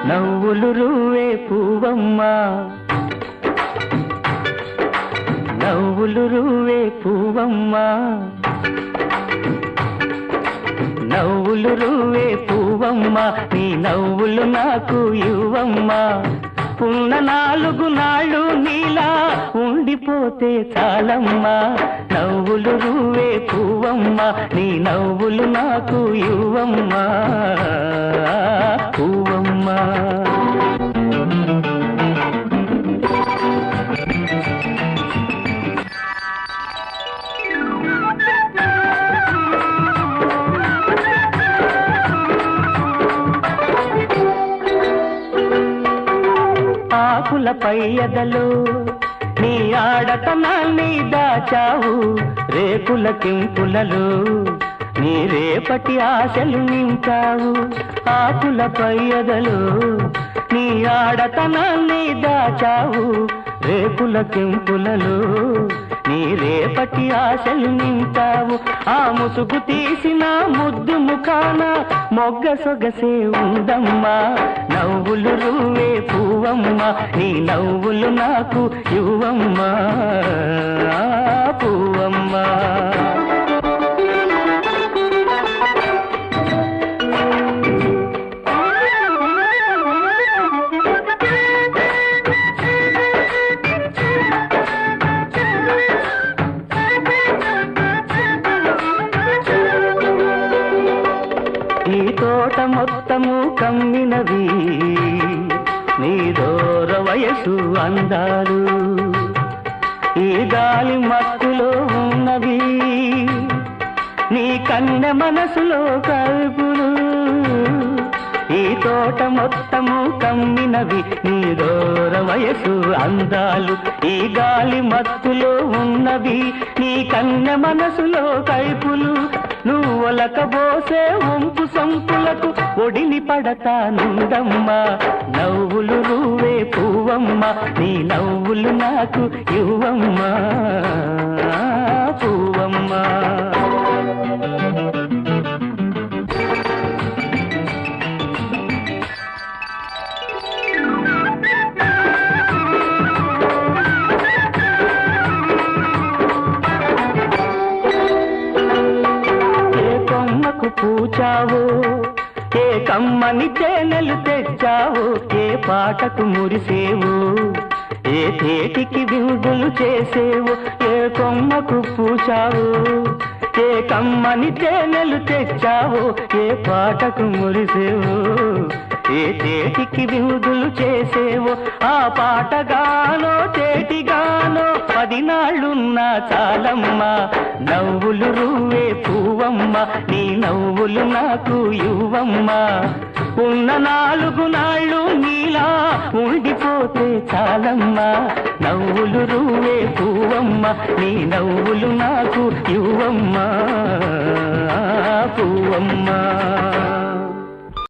నవ్వులు రువ్వే పువ్వమ్మా, నవ్వులు రువ్వే పువ్వమ్మా, నవ్వులు రువ్వే పువ్వమ్మా, నీ నవ్వులు నాకు ఇవ్వమ్మా. ఉన్న 4 నాళ్ళు నీలా ఉండిపోతే చాలమ్మా. నవ్వులు రువ్వే పువ్వమ్మా, నీ నవ్వులు నాకు ఇవ్వమ్మా పువ్వమ్మా. ఆకులపై ఎదలు నీ ఆడతనాన్ని దాచావు, రేకుల కింపులలో నీ రేపటి ఆశలు నింపావు. ఆకులపై ఎదలు నీ ఆడతనాన్ని దాచావు, రేకుల కింపులలో నీ రేపటి ఆశలు నింపావు. ఆ ముసుగు తీసిన ముద్దు ముఖాన మొగ్గ సొగసే ఉందమ్మా. నవ్వులు రువ్వే పువ్వమ్మా, నీ నవ్వులు నాకు ఇవ్వమ్మా పువ్వమ్మా. ఈ తోట మొత్తము కమ్మినవి నీ దూర వయసు అందాలు, ఈ గాలి మత్తులో ఉన్నవి నీ కన్నె మనసులో కల్పులు. ఈ తోట మొత్తము కమ్మినవి నీ దూర వయసు అందాలు, ఈ గాలి మత్తులో ఉన్నవి నీ కన్నె మనసులో కైపులు. నువ్వొలకబోసే వంపు సంపులకు ఒడిని పడతానుందమ్మా. నవ్వులు రువ్వే పువ్వమ్మా, నీ నవ్వులు నాకు ఇవ్వమ్మా పువ్వమ్మా. పూచావు ఏ కమ్మని తేనెలు తెచ్చావు, ఏ పాటకు మురిసేవు, ఏ తేటికి విందులు చేసేవు. ఏ కొమ్మకు పూచావు ఏ కమ్మని తేనెలు తెచ్చావు, ఏ పాటకు మురిసేవు, ఏ తేటికి విందులు చేసేవు. ఆ పాటగానో తేటిగానో 10 నాళ్ళున్నా చాలమ్మా. నవ్వులు రువ్వే పువ్వమ్మా, నీ నవ్వులు నాకు ఇవ్వమ్మా. ఉన్న 4 నాళ్ళు నీలా ఉండిపోతే చాలమ్మా. నవ్వులు రువ్వే పువ్వమ్మా, నీ నవ్వులు నాకు ఇవ్వమ్మా పువ్వమ్మా.